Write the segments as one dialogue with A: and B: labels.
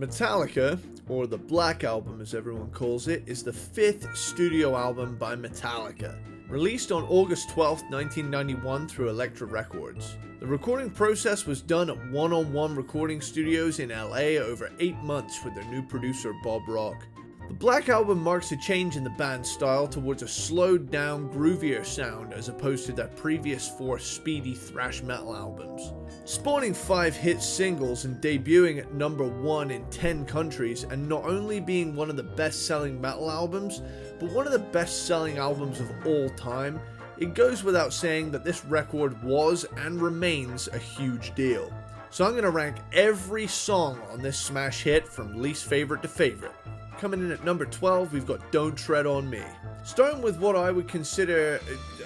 A: Metallica, or the Black Album as everyone calls it, is the 5th studio album by Metallica, released on August 12, 1991 through Elektra Records. The recording process was done at one-on-one recording studios in LA over 8 months with their new producer Bob Rock. The Black Album marks a change in the band's style towards a slowed down, groovier sound as opposed to their previous 4 speedy thrash metal albums. Spawning 5 hit singles and debuting at number 1 in 10 countries, and not only being one of the best-selling metal albums, but one of the best-selling albums of all time, it goes without saying that this record was and remains a huge deal. So I'm going to rank every song on this smash hit from least favorite to favorite. Coming in at number 12, we've got Don't Tread on Me. Starting with what I would consider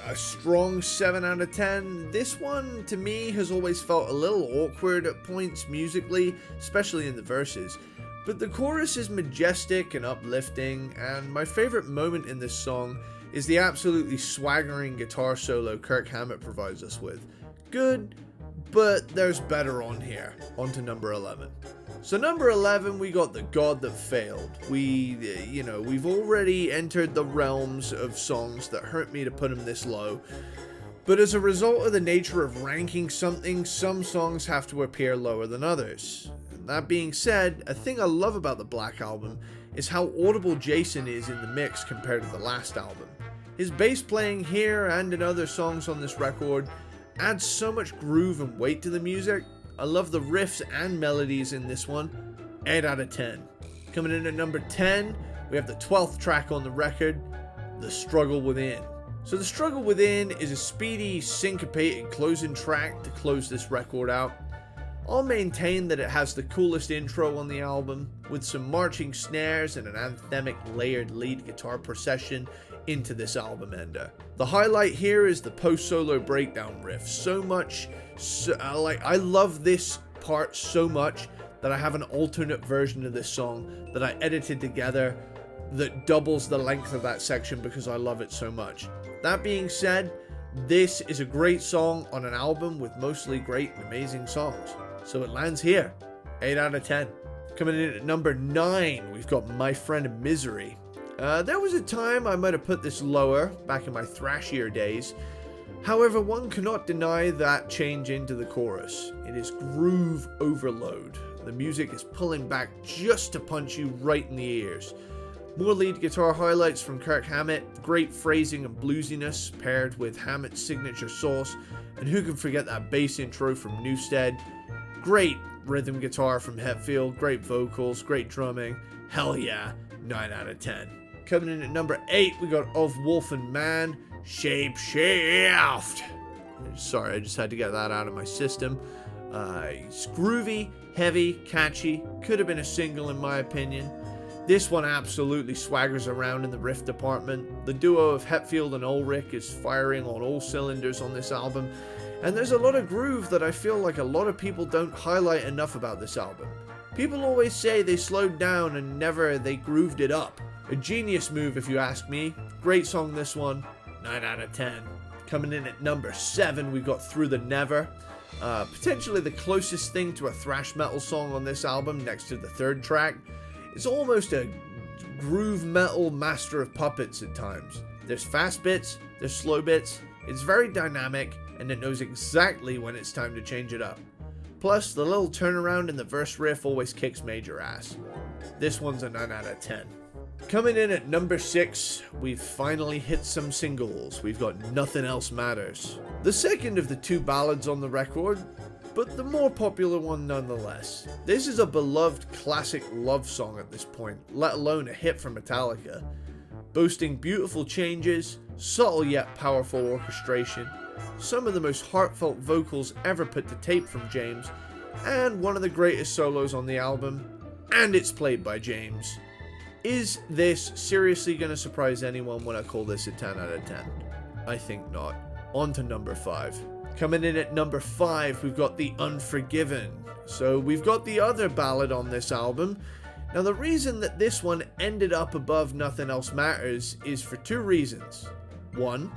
A: a strong 7 out of 10, this one to me has always felt a little awkward at points musically, especially in the verses. But the chorus is majestic and uplifting, and my favorite moment in this song is the absolutely swaggering guitar solo Kirk Hammett provides us with. Good, but there's better on here. On to number 11. So number 11, we got The God That Failed. We've already entered the realms of songs that hurt me to put them this low. But as a result of the nature of ranking something, some songs have to appear lower than others. And that being said, a thing I love about the Black Album is how audible Jason is in the mix compared to the last album. His bass playing here and in other songs on this record adds so much groove and weight to the music. I love the riffs and melodies in this one. 8 out of 10. Coming in at number 10, we have the 12th track on the record, The Struggle Within. So The Struggle Within is a speedy, syncopated closing track to close this record out. I'll maintain that it has the coolest intro on the album, with some marching snares and an anthemic layered lead guitar procession into this album ender. The highlight here is the post-solo breakdown riff. I love this part so much that I have an alternate version of this song that I edited together that doubles the length of that section because I love it so much. That being said, this is a great song on an album with mostly great and amazing songs. So it lands here, 8 out of 10. Coming in at number 9, we've got My Friend Misery. There was a time I might have put this lower, back in my thrashier days. However, one cannot deny that change into the chorus. It is groove overload. The music is pulling back just to punch you right in the ears. More lead guitar highlights from Kirk Hammett, great phrasing and bluesiness paired with Hammett's signature sauce, and who can forget that bass intro from Newstead. Great rhythm guitar from Hetfield, great vocals, great drumming. Hell yeah, 9 out of 10. Coming in at number 8, we got Of Wolf and Man, Shape Shift. Sorry, I just had to get that out of my system. It's groovy, heavy, catchy. Could have been a single in my opinion. This one absolutely swaggers around in the riff department. The duo of Hetfield and Ulrich is firing on all cylinders on this album. And there's a lot of groove that I feel like a lot of people don't highlight enough about this album. People always say they slowed down and never they grooved it up. A genius move if you ask me. Great song this one, 9 out of 10. Coming in at number 7, we've got Through the Never. Potentially the closest thing to a thrash metal song on this album next to the 3rd track. It's almost a groove metal master of puppets at times. There's fast bits, there's slow bits. It's very dynamic and it knows exactly when it's time to change it up. Plus, the little turnaround in the verse riff always kicks major ass. This one's a 9 out of 10. Coming in at number 6, we've finally hit some singles. We've got Nothing Else Matters. The second of the 2 ballads on the record, but the more popular one nonetheless. This is a beloved classic love song at this point, let alone a hit from Metallica. Boasting beautiful changes, subtle yet powerful orchestration, some of the most heartfelt vocals ever put to tape from James, and one of the greatest solos on the album, and it's played by James. Is this seriously going to surprise anyone when I call this a 10 out of 10? I think not. On to number 5. Coming in at number 5, we've got The Unforgiven. So we've got the other ballad on this album. Now the reason that this one ended up above Nothing Else Matters is for 2 reasons. 1,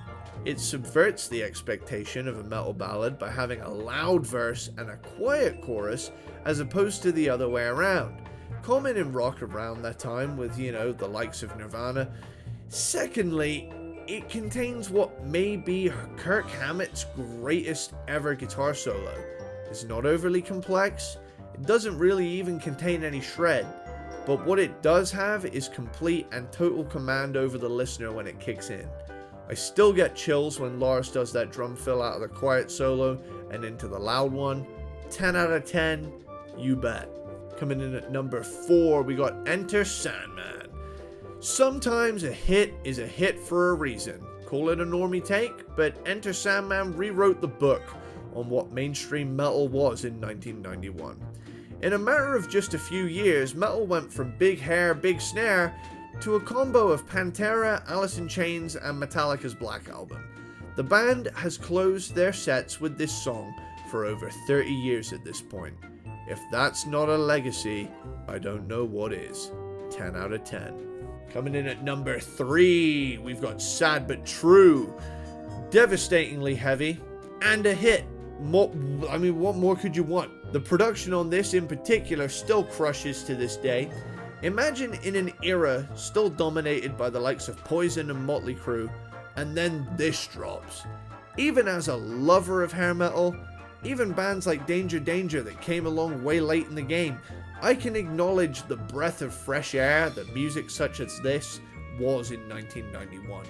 A: it subverts the expectation of a metal ballad by having a loud verse and a quiet chorus as opposed to the other way around, common in rock around that time with, you know, the likes of Nirvana. Secondly, it contains what may be Kirk Hammett's greatest ever guitar solo. It's not overly complex, it doesn't really even contain any shred, but what it does have is complete and total command over the listener when it kicks in. I still get chills when Lars does that drum fill out of the quiet solo and into the loud one. 10 out of 10, you bet. Coming in at number 4, we got Enter Sandman. Sometimes a hit is a hit for a reason. Call it a normie take, but Enter Sandman rewrote the book on what mainstream metal was in 1991. In a matter of just a few years, metal went from big hair, big snare to a combo of Pantera, Alice in Chains, and Metallica's Black Album. The band has closed their sets with this song for over 30 years at this point. If that's not a legacy, I don't know what is. 10 out of 10. Coming in at number 3, we've got Sad But True. Devastatingly heavy, and a hit. What more could you want? The production on this in particular still crushes to this day. Imagine in an era still dominated by the likes of Poison and Motley Crue, and then this drops. Even as a lover of hair metal, even bands like Danger Danger that came along way late in the game, I can acknowledge the breath of fresh air that music such as this was in 1991.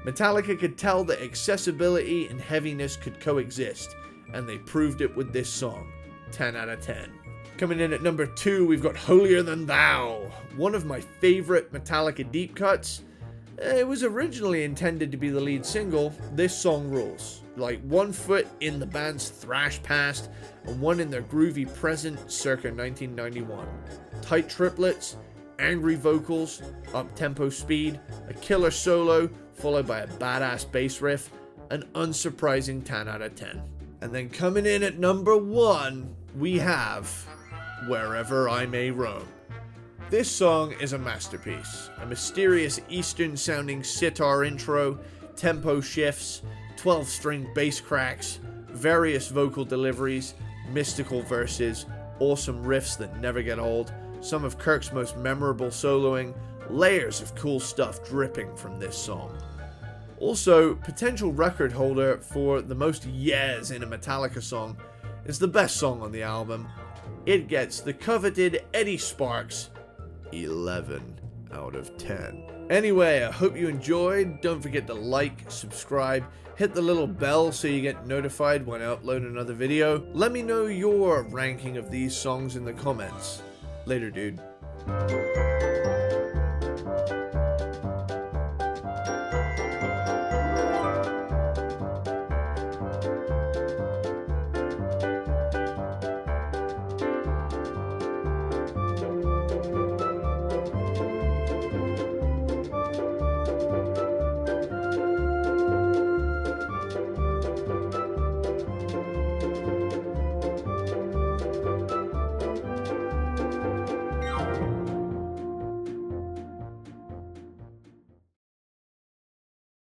A: Metallica could tell that accessibility and heaviness could coexist, and they proved it with this song. 10 out of 10. Coming in at number 2, we've got Holier Than Thou, one of my favorite Metallica deep cuts. It was originally intended to be the lead single. This song rules. Like one foot in the band's thrash past and one in their groovy present circa 1991. Tight triplets, angry vocals, up-tempo speed, a killer solo followed by a badass bass riff, an unsurprising 10 out of 10. And then coming in at number 1, we have Wherever I May Roam. This song is a masterpiece. A mysterious Eastern-sounding sitar intro, tempo shifts, 12-string bass cracks, various vocal deliveries, mystical verses, awesome riffs that never get old, some of Kirk's most memorable soloing, layers of cool stuff dripping from this song. Also, potential record holder for the most yeahs in a Metallica song, is the best song on the album. It gets the coveted Eddie Sparxx 11 out of 10. Anyway, I hope you enjoyed. Don't forget to like, subscribe, hit the little bell so you get notified when I upload another video. Let me know your ranking of these songs in the comments. Later, dude.